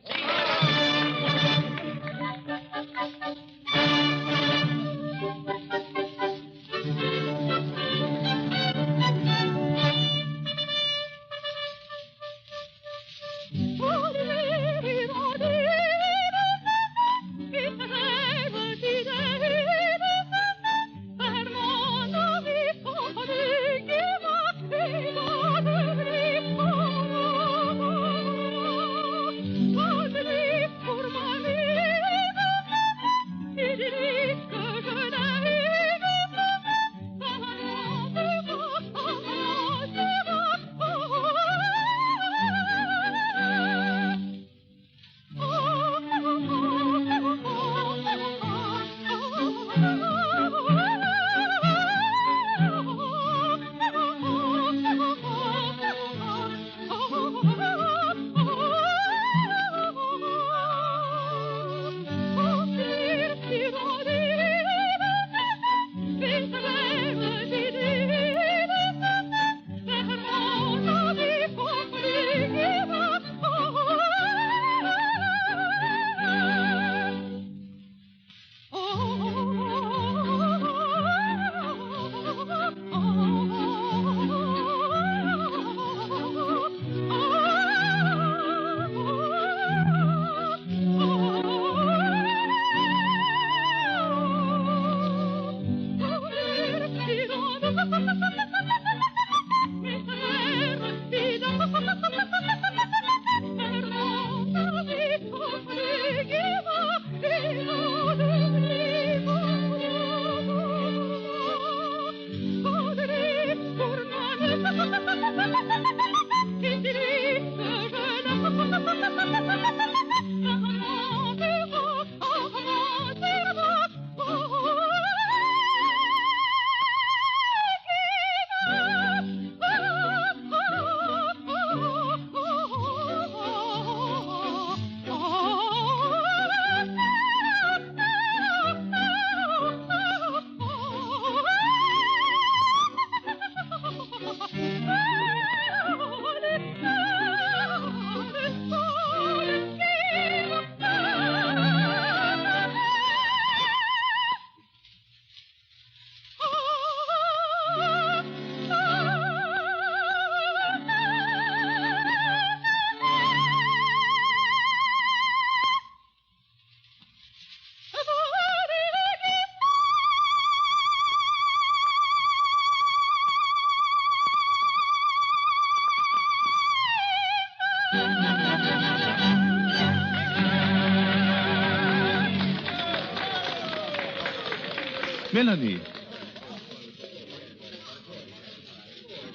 Melanie.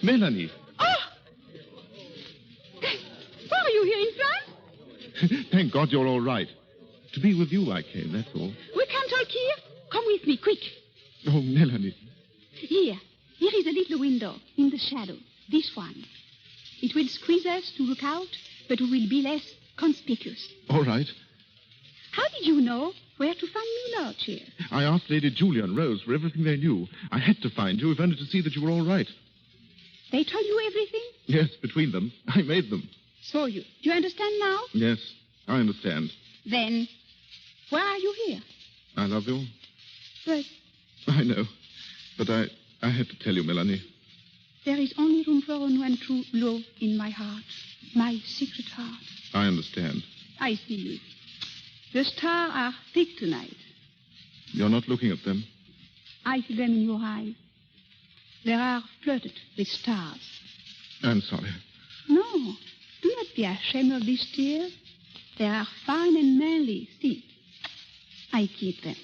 Melanie. Oh! Why are you here in France? Thank God you're all right. To be with you I came, that's all. We can't talk here. Come with me, quick. Oh, Melanie. Here is a little window in the shadow. This one. It will squeeze us to look out, but we will be less conspicuous. All right. How did you know where to find me, Lord Cheer? I asked Lady Julia and Rose for everything they knew. I had to find you, if only to see that you were all right. They told you everything? Yes, between them. I made them. So do you understand now? Yes, I understand. Then, why are you here? I love you. But I know. But I had to tell you, Melanie. there is only room for one true love in my heart. My secret heart. I understand. I see you. The stars are thick tonight. You're not looking at them? I see them in your eyes. They are flooded with stars. I'm sorry. No, do not be ashamed of these tears. They are fine and manly. See, I keep them.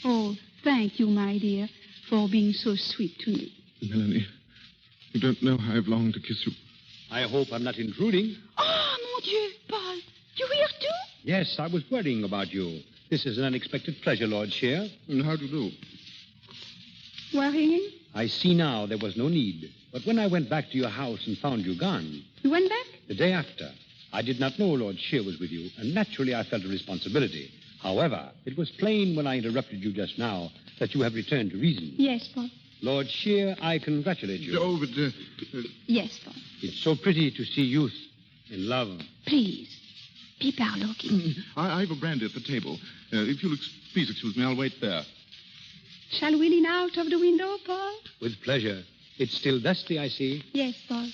Oh, thank you, my dear, for being so sweet to me. Melanie, you don't know how I've longed to kiss you. I hope I'm not intruding. Oh, mon Dieu, Paul. You here too? Yes, I was worrying about you. This is an unexpected pleasure, Lord Shear. And how do you do? Worrying? I see now there was no need. But when I went back to your house and found you gone... You went back? The day after. I did not know Lord Shear was with you, and naturally I felt a responsibility. However, it was plain when I interrupted you just now that you have returned to reason. Yes, Paul. Lord Shear, I congratulate you. Oh, but... Yes, Paul. It's so pretty to see youth in love. Please. People are looking. I've a brandy at the table. If you'll please excuse me, I'll wait there. Shall we lean out of the window, Paul? With pleasure. It's still dusty, I see. Yes, Paul.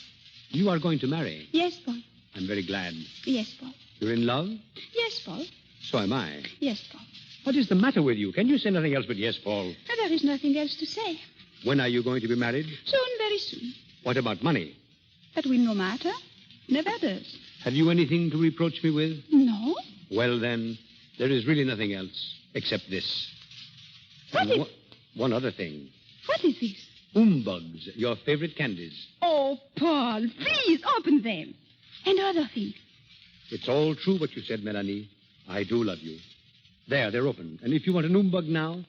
You are going to marry. Yes, Paul. I'm very glad. Yes, Paul. You're in love? Yes, Paul. So am I. Yes, Paul. What is the matter with you? Can you say nothing else but yes, Paul? There is nothing else to say. When are you going to be married? Soon, very soon. What about money? That will no matter. Never does. Have you anything to reproach me with? No. Well, then, there is really nothing else except this. One other thing. What is this? Bugs, your favorite candies. Oh, Paul, please open them. And other things. It's all true what you said, Melanie. I do love you. There, they're open. And if you want an bug now?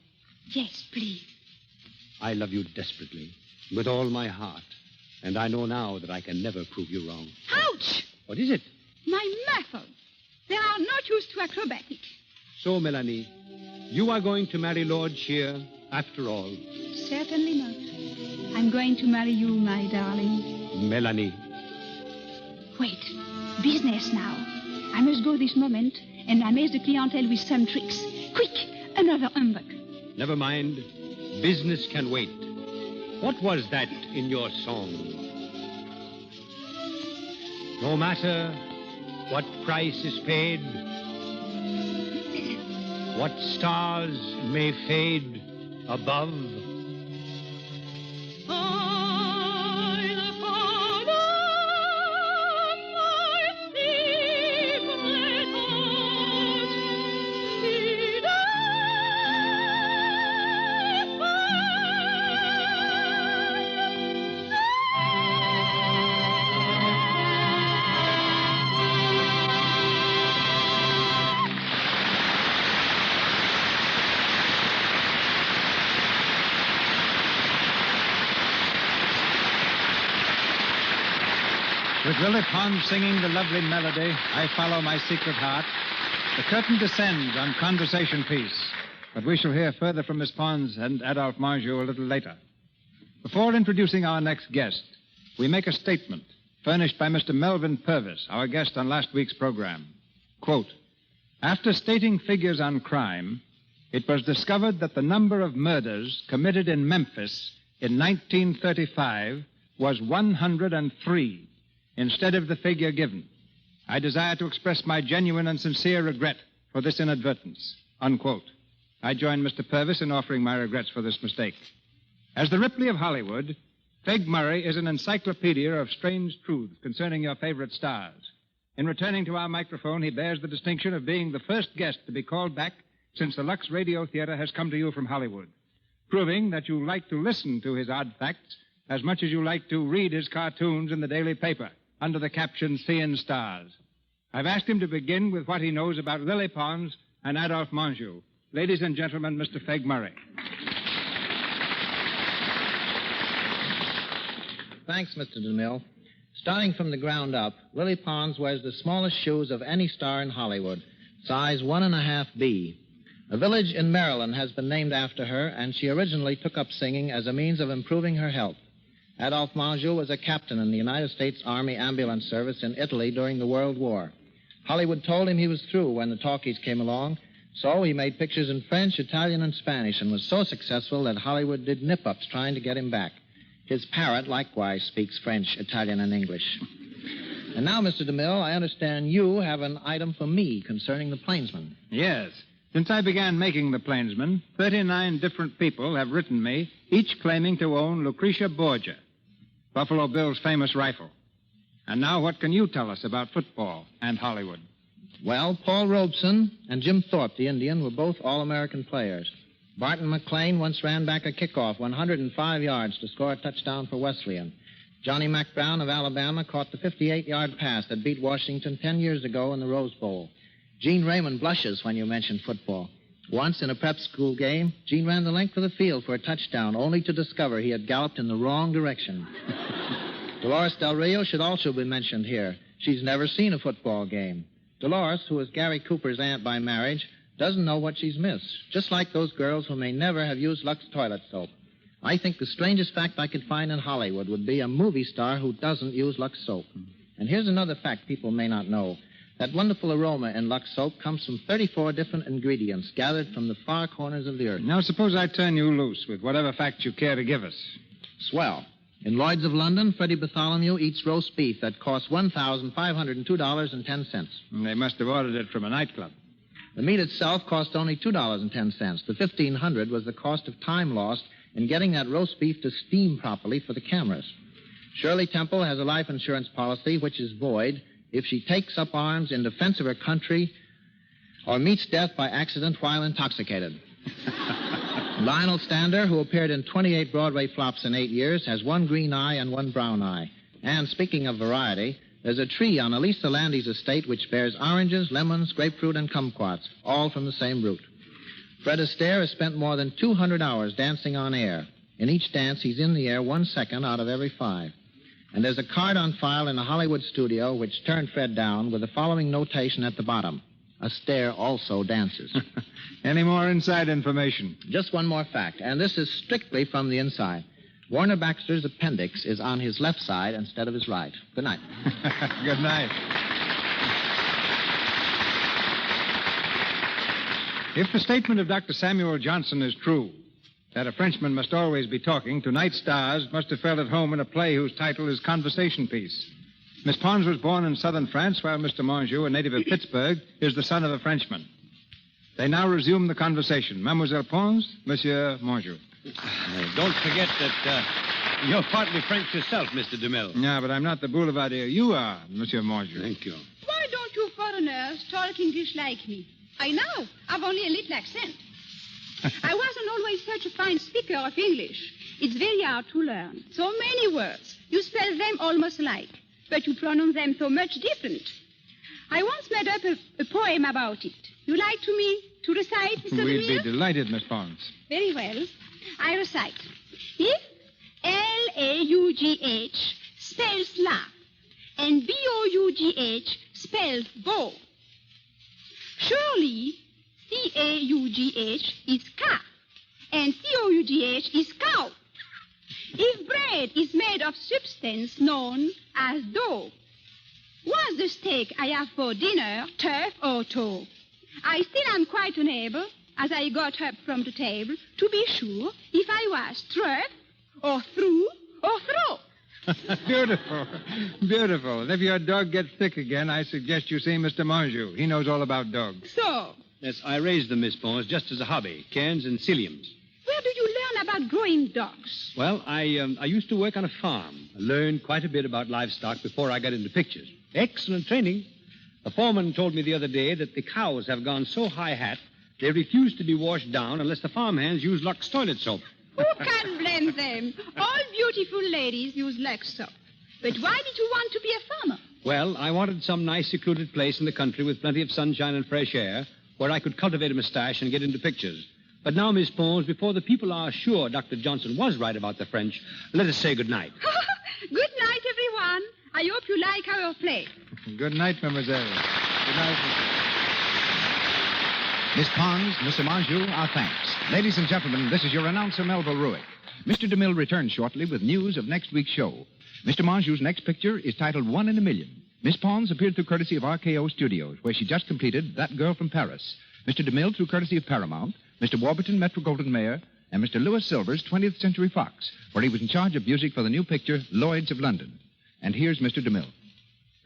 Yes, please. I love you desperately, with all my heart. And I know now that I can never prove you wrong. Ouch! What is it? My methods. They are not used to acrobatic. So, Melanie, you are going to marry Lord Shear after all. Certainly not. I'm going to marry you, my darling. Melanie. Wait. Business now. I must go this moment and amaze the clientele with some tricks. Quick, another humbug. Never mind. Business can wait. What was that in your song? No matter what price is paid, what stars may fade above. With Lily Pons singing the lovely melody, I Follow My Secret Heart, the curtain descends on Conversation Piece. But we shall hear further from Miss Pons and Adolphe Menjou a little later. Before introducing our next guest, we make a statement furnished by Mr. Melvin Purvis, our guest on last week's program. Quote, after stating figures on crime, it was discovered that the number of murders committed in Memphis in 1935 was 103. Instead of the figure given. I desire to express my genuine and sincere regret for this inadvertence. Unquote. I join Mr. Purvis in offering my regrets for this mistake. As the Ripley of Hollywood, Feg Murray is an encyclopedia of strange truths concerning your favorite stars. In returning to our microphone, he bears the distinction of being the first guest to be called back since the Lux Radio Theater has come to you from Hollywood, proving that you like to listen to his odd facts as much as you like to read his cartoons in the daily paper under the caption Seeing Stars. I've asked him to begin with what he knows about Lily Pons and Adolphe Menjou. Ladies and gentlemen, Mr. Feg Murray. Thanks, Mr. DeMille. Starting from the ground up, Lily Pons wears the smallest shoes of any star in Hollywood, size 1.5B. A village in Maryland has been named after her, and she originally took up singing as a means of improving her health. Adolphe Menjou was a captain in the United States Army Ambulance Service in Italy during the World War. Hollywood told him he was through when the talkies came along, so he made pictures in French, Italian, and Spanish, and was so successful that Hollywood did nip-ups trying to get him back. His parrot likewise speaks French, Italian, and English. And now, Mr. DeMille, I understand you have an item for me concerning the Plainsman. Yes. Since I began making the Plainsman, 39 different people have written me, each claiming to own Lucretia Borgia, Buffalo Bill's famous rifle. And now what can you tell us about football and Hollywood? Well, Paul Robeson and Jim Thorpe, the Indian, were both All-American players. Barton McLean once ran back a kickoff 105 yards to score a touchdown for Wesleyan. Johnny Mac Brown of Alabama caught the 58-yard pass that beat Washington 10 years ago in the Rose Bowl. Gene Raymond blushes when you mention football. Once in a prep school game, Gene ran the length of the field for a touchdown, only to discover he had galloped in the wrong direction. Dolores Del Rio should also be mentioned here. She's never seen a football game. Dolores, who is Gary Cooper's aunt by marriage, doesn't know what she's missed, just like those girls who may never have used Lux toilet soap. I think the strangest fact I could find in Hollywood would be a movie star who doesn't use Lux soap. And here's another fact people may not know. That wonderful aroma in Lux soap comes from 34 different ingredients gathered from the far corners of the earth. Now, suppose I turn you loose with whatever facts you care to give us. Swell. In Lloyd's of London, Freddie Bartholomew eats roast beef that costs $1,502.10. They must have ordered it from a nightclub. The meat itself cost only $2.10. The $1,500 was the cost of time lost in getting that roast beef to steam properly for the cameras. Shirley Temple has a life insurance policy which is void if she takes up arms in defense of her country or meets death by accident while intoxicated. Lionel Stander, who appeared in 28 Broadway flops in 8 years, has one green eye and one brown eye. And speaking of variety, there's a tree on Elisa Landy's estate which bears oranges, lemons, grapefruit, and kumquats, all from the same root. Fred Astaire has spent more than 200 hours dancing on air. In each dance, he's in the air 1 second out of every 5. And there's a card on file in a Hollywood studio which turned Fred down with the following notation at the bottom. Astaire also dances. Any more inside information? Just one more fact, and this is strictly from the inside. Warner Baxter's appendix is on his left side instead of his right. Good night. Good night. If the statement of Dr. Samuel Johnson is true, that a Frenchman must always be talking, tonight's stars must have felt at home in a play whose title is Conversation Piece. Miss Pons was born in southern France, while Mr. Menjou, a native of Pittsburgh, is the son of a Frenchman. They now resume the conversation. Mademoiselle Pons, Monsieur Menjou. Don't forget that you're partly French yourself, Mr. DeMille. Yeah, but I'm not the boulevardier. You are, Monsieur Menjou. Thank you. Why don't you foreigners talk English like me? I know. I've only a little accent. I wasn't always such a fine speaker of English. It's very hard to learn. So many words. You spell them almost alike, but you pronounce them so much different. I once made up a poem about it. You like me to recite, Mr. We'd DeMille? be delighted, Miss Pons. Very well. I recite. If L-A-U-G-H spells laugh and B-O-U-G-H spells bow, surely C-A-U-G-H is calf and C-O-U-G-H is cow. If bread is made of substance known as dough, was the steak I have for dinner turf or toe? I still am quite unable, as I got up from the table, to be sure if I was turf or through or throw. Beautiful. Beautiful. And if your dog gets sick again, I suggest you see Mr. Menjou. He knows all about dogs. So? Yes, I raised them, Miss Pons, just as a hobby. Cairns and Ciliums. Where do you learn about growing dogs? Well, I used to work on a farm. I learned quite a bit about livestock before I got into pictures. Excellent training. The foreman told me the other day that the cows have gone so high hat they refuse to be washed down unless the farmhands use Lux toilet soap. Who can blame them? All beautiful ladies use Lux soap. But why did you want to be a farmer? Well, I wanted some nice secluded place in the country with plenty of sunshine and fresh air where I could cultivate a mustache and get into pictures. But now, Miss Pons, before the people are sure Dr. Johnson was right about the French, let us say good night. Good night, everyone. I hope you like our play. Good night, mademoiselle. Good night. Miss Pons, Mr. Menjou, our thanks. Ladies and gentlemen, this is your announcer, Melville Ruick. Mr. DeMille returns shortly with news of next week's show. Mr. Menjou's next picture is titled 1 in a Million. Miss Pons appeared through courtesy of RKO Studios, where she just completed That Girl from Paris. Mr. DeMille through courtesy of Paramount, Mr. Warburton, Metro-Goldwyn-Mayer, and Mr. Louis Silvers, 20th Century Fox, where he was in charge of music for the new picture Lloyd's of London. And here's Mr. DeMille.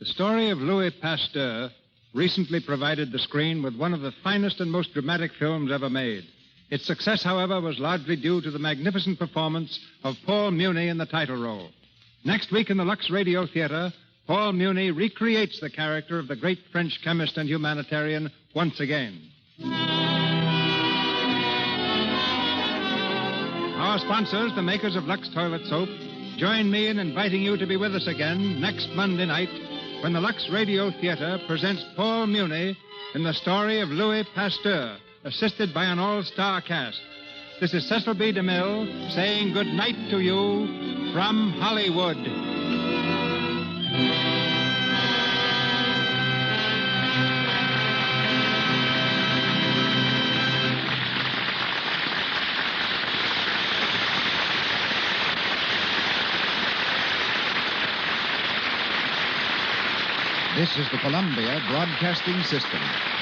The story of Louis Pasteur recently provided the screen with one of the finest and most dramatic films ever made. Its success, however, was largely due to the magnificent performance of Paul Muni in the title role. Next week in the Lux Radio Theater, Paul Muni recreates the character of the great French chemist and humanitarian once again. Our sponsors, the makers of Lux Toilet Soap, join me in inviting you to be with us again next Monday night when the Lux Radio Theater presents Paul Muni in the story of Louis Pasteur, assisted by an all-star cast. This is Cecil B. DeMille saying good night to you from Hollywood. This is the Columbia Broadcasting System.